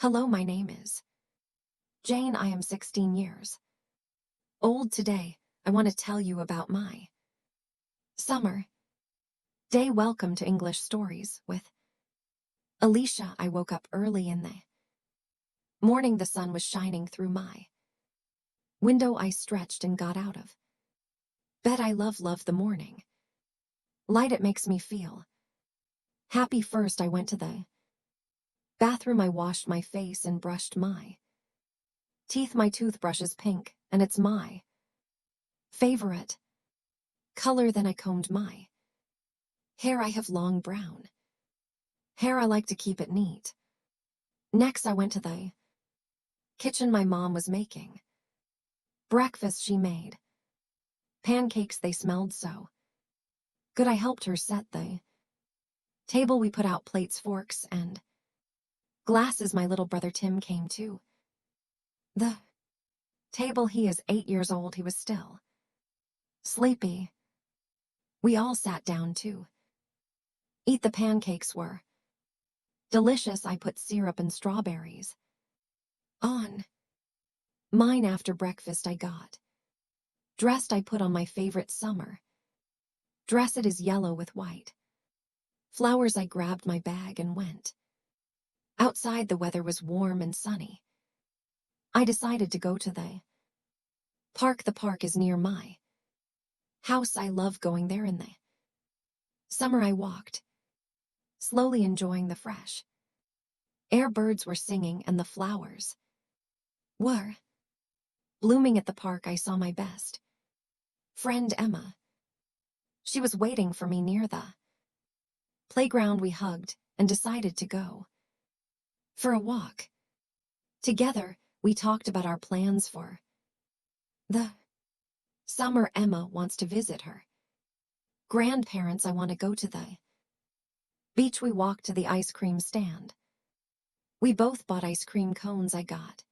Hello, my name is Jane. I am 16 years old. Today, I want to tell you about my summer day. Welcome to English Stories with Alicia. I woke up early in the morning. The sun was shining through my window. I stretched and got out of bed. I love the morning light. It makes me feel happy. First, I went to the bathroom. I washed my face and brushed my teeth. My toothbrush is pink, and it's my favorite color. Then I combed my hair. I have long brown hair. I like to keep it neat. Next, I went to the kitchen. My mom was making breakfast. She made pancakes. They smelled so good. I helped her set the table. We put out plates, forks, and glasses. My little brother Tim came to the table. He is 8 years old. He was still sleepy. We all sat down to eat. The pancakes were delicious. I put syrup and strawberries on mine. After breakfast, I got dressed. I put on my favorite summer dress. It is yellow with white flowers. I grabbed my bag and went outside. The weather was warm and sunny. I decided to go to the park. The park is near my house. I love going there in the summer. I walked slowly, enjoying the fresh air. Birds were singing and the flowers were blooming. At the park, I saw my best friend Emma. She was waiting for me near the playground. We hugged and decided to go for a walk together. We talked about our plans for the summer. Emma wants to visit her grandparents. I want to go to the beach. We walked to the ice cream stand. We both bought ice cream cones. I got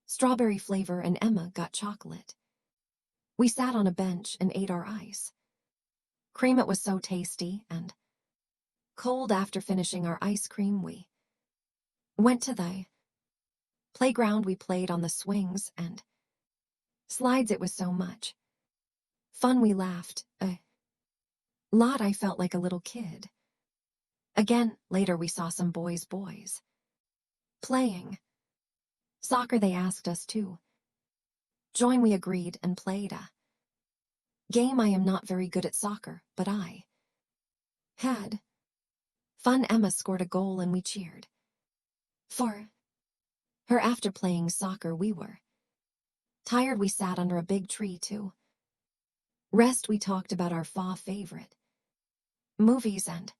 strawberry flavor and Emma got chocolate. We sat on a bench and ate our ice cream. It was so tasty and cold. After finishing our ice cream, we went to the playground. We played on the swings and slides. It was so much fun. We laughed a lot. I felt like a little kid again. Later, we saw some boys playing soccer. They asked us to join. We agreed and played a game. I am not very good at soccer, but I had fun. Emma scored a goal and we cheered for her. After playing soccer, we were tired. We sat under a big tree to rest. We talked about our favorite movies and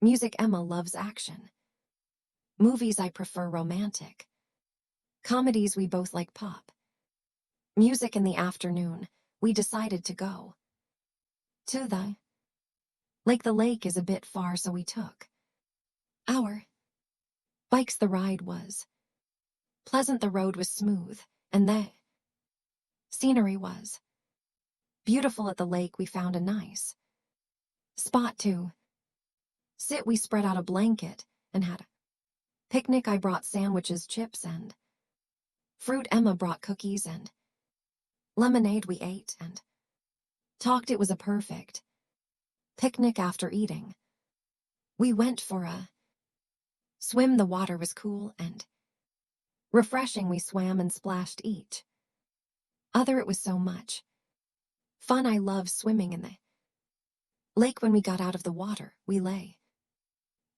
music. Emma loves action movies. I prefer romantic comedies. We both like pop music. In the afternoon, we decided to go to the lake. The lake is a bit far, so we took our bikes. The ride was pleasant. The road was smooth, and the scenery was beautiful. At the lake, we found a nice spot to sit. We spread out a blanket and had a picnic. I brought sandwiches, chips, and fruit. Emma brought cookies and lemonade. We ate and talked. It was a perfect picnic. After eating, we went for a swim. The water was cool and refreshing. We swam and splashed each other. It was so much fun. I love swimming in the lake. When we got out of the water, we lay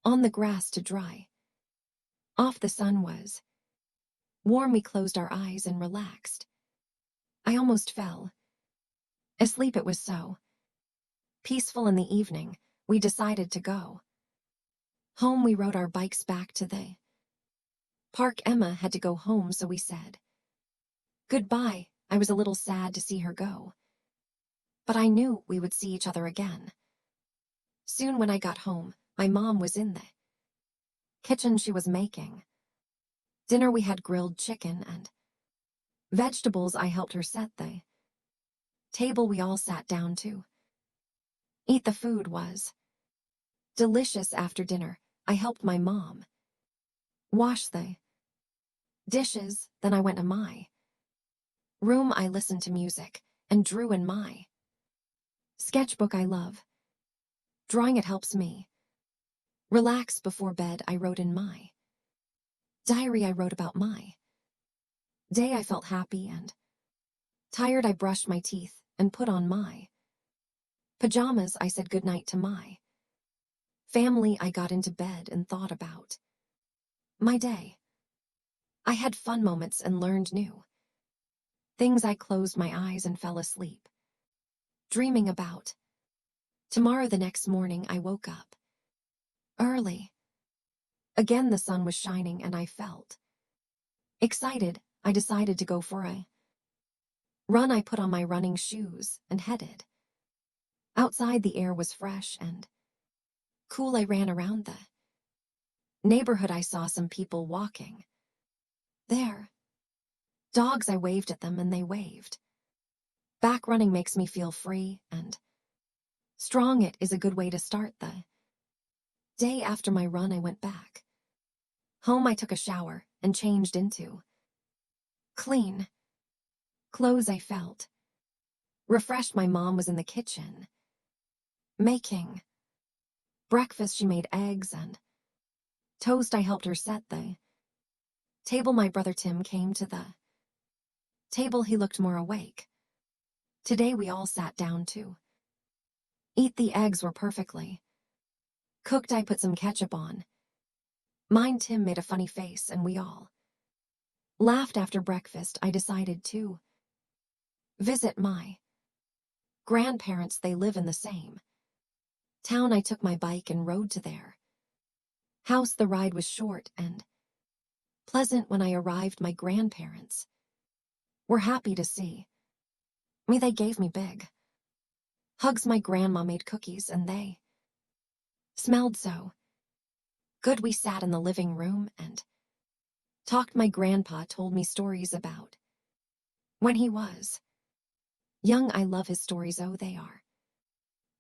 on the grass to dry off. The sun was warm. We closed our eyes and relaxed. I almost fell asleep. It was so peaceful. In the evening, we decided to go home. We rode our bikes back to the park. Emma had to go home, so we said goodbye. I was a little sad to see her go, but I knew we would see each other again soon. When I got home, my mom was in the kitchen. She was making dinner. We had grilled chicken and vegetables. I helped her set the table. We all sat down to eat. The food was delicious. After dinner, I helped my mom Wash the dishes, then I went to my room. I listened to music and drew in my sketchbook. I love drawing, it helps me relax. Before bed, I wrote in my diary. I wrote about my day. I felt happy and tired. I brushed my teeth and put on my pajamas. I said goodnight to my family. I got into bed and thought about my day. I had fun moments and learned new things. I closed my eyes and fell asleep, dreaming about tomorrow. The next morning, I woke up early. Again, the sun was shining and I felt excited. I decided to go for a run. I put on my running shoes and headed outside. The air was fresh and cool. I ran around the neighborhood. I saw some people walking their dogs. I waved at them and they waved back. Running makes me feel free and strong. It is a good way to start the day. After my run, I went back home. I took a shower and changed into clean clothes. I felt refreshed. My mom was in the kitchen making breakfast. She made eggs and toast. I helped her set the table. My brother Tim came to the table. He looked more awake today. We all sat down to eat. The eggs were perfectly cooked. I put some ketchup on mine. Tim made a funny face and we all laughed. After breakfast, I decided to visit my grandparents. They live in the same town. I took my bike and rode to their house. The ride was short and pleasant. When I arrived, my grandparents were happy to see me. They gave me big hugs. My grandma made cookies and they smelled so good. We sat in the living room and talked. My grandpa told me stories about when he was young. I love his stories. Oh, they are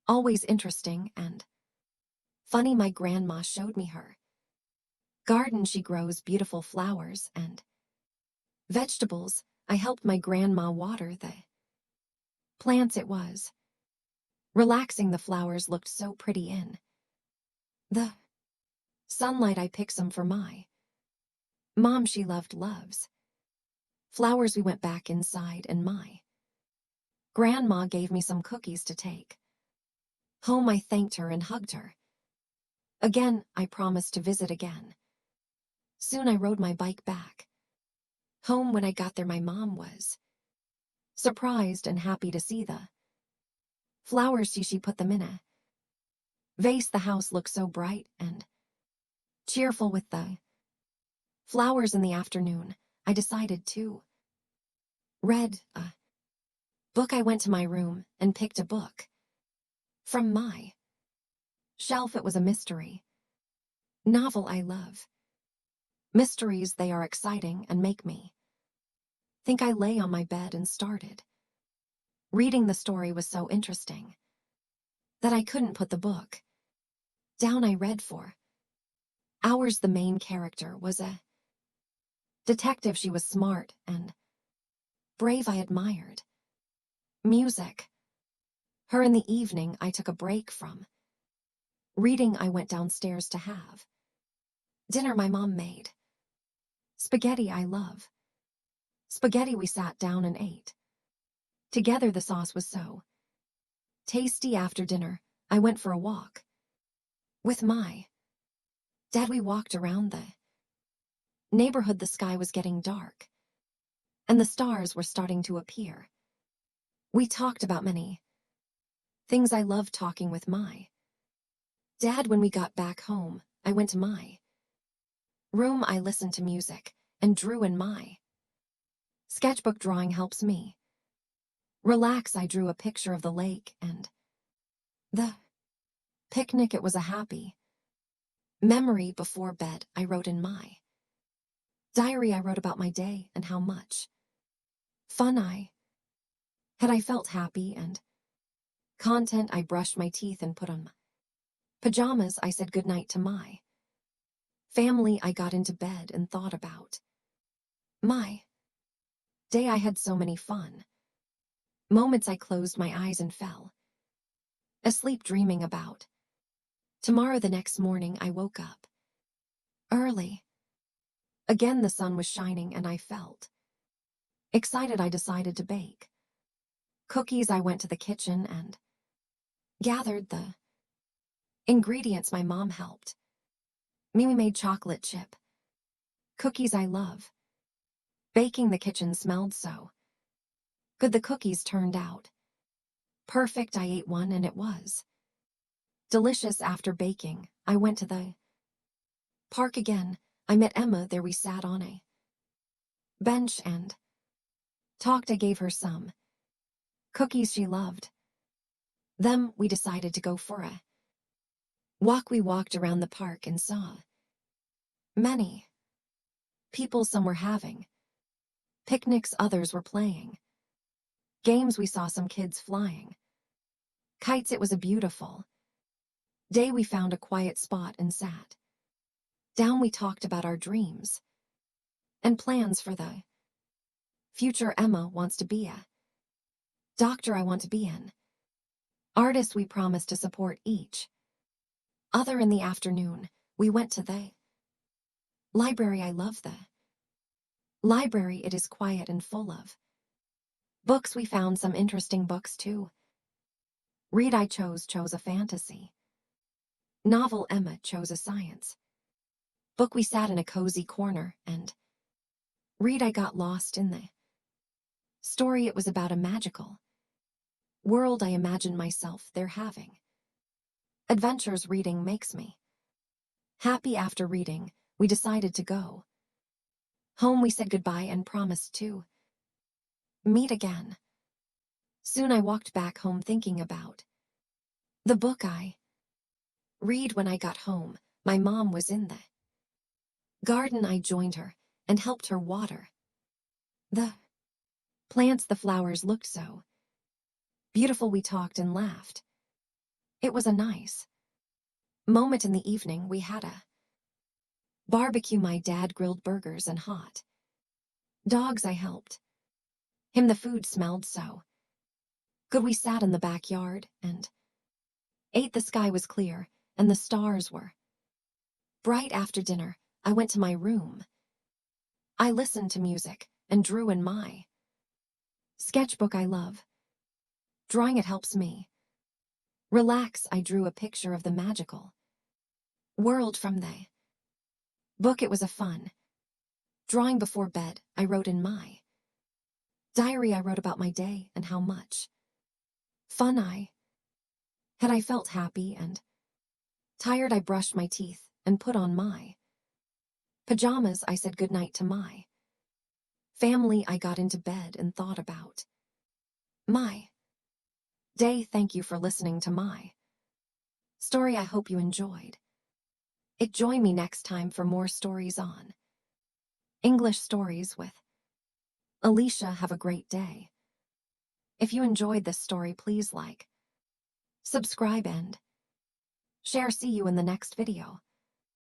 always interesting and funny. My grandma showed me her garden. She grows beautiful flowers and vegetables. I helped my grandma water the plants. It was relaxing. The flowers looked so pretty in the sunlight. I picked some for my mom. She loves flowers. We went back inside and my grandma gave me some cookies to take home. I thanked her and hugged her. Again, I promised to visit again. Soon I rode my bike back home. When I got there, my mom was surprised and happy to see the flowers. She put them in a vase. The house looked so bright and cheerful with the flowers. In the afternoon, I decided to read a book. I went to my room and picked a book from my shelf. It was a mystery novel. I love mysteries. They are exciting and make me think. I lay on my bed and started reading. The story was so interesting that I couldn't put the book down. I read for hours. The main character was a detective. She was smart and brave. I admired music her. In the evening, I took a break from reading. I went downstairs to have dinner. My mom made spaghetti. I love spaghetti. We sat down and ate together. The sauce was so tasty. After dinner, I went for a walk with my dad. We walked around the neighborhood. The sky was getting dark and the stars were starting to appear. We talked about many things. I love talking with my dad. When we got back home, I went to my room. I listened to music and drew in my sketchbook. Drawing helps me relax. I drew a picture of the lake and the picnic. It was a happy memory. Before bed, I wrote in my diary. I wrote about my day and how much fun I had. I felt happy and content. I brushed my teeth and put on my pajamas. I said goodnight to my Family, I got into bed and thought about my day. I had so many fun moments. I closed my eyes and fell asleep dreaming about tomorrow. The next morning I woke up early. Again the sun was shining and I felt excited. I decided to bake cookies. I went to the kitchen and gathered the ingredients. My mom helped me. We made chocolate chip cookies. I love baking. The kitchen smelled so good. The cookies turned out perfect. I ate one and it was delicious. After baking, I went to the park again. I met Emma there. We sat on a bench and talked. I gave her some cookies. She loved them. We decided to go for a walk. We walked around the park and saw many people. Some were having picnics, others were playing games. We saw some kids flying kites. It was a beautiful day. We found a quiet spot and sat down. We talked about our dreams and plans for the future. Emma wants to be a doctor. I want to be an artist. We promised to support each other. In the afternoon, we went to the library. I love the library. It is quiet and full of books. We found some interesting books to read. I chose a fantasy novel. Emma chose a science book. We sat in a cozy corner and read. I got lost in the story. It was about a magical world. I imagined myself there having adventures. Reading makes me happy. After reading, we decided to go home. We said goodbye and promised to meet again soon. I walked back home thinking about the book I read. When I got home, my mom was in the garden. I joined her and helped her water the plants. The flowers looked so beautiful. We talked and laughed. It was a nice moment. In the evening, we had a barbecue. My dad grilled burgers and hot dogs. I helped him. The food smelled so good. We sat in the backyard and ate. The sky was clear and the stars were bright. After dinner, I went to my room. I listened to music and drew in my sketchbook. I love drawing. It helps me relax. I drew a picture of the magical world from the book. It was a fun drawing. Before bed, I wrote in my diary. I wrote about my day and how much fun I had. I felt happy and tired. I brushed my teeth and put on my pajamas. I said goodnight to my family. I got into bed and thought about my day. Thank you for listening to my story. I hope you enjoyed it. Join me next time for more stories on English Stories with Alicia. Have a great day. If you enjoyed this story, please like, subscribe, and share. See you in the next video.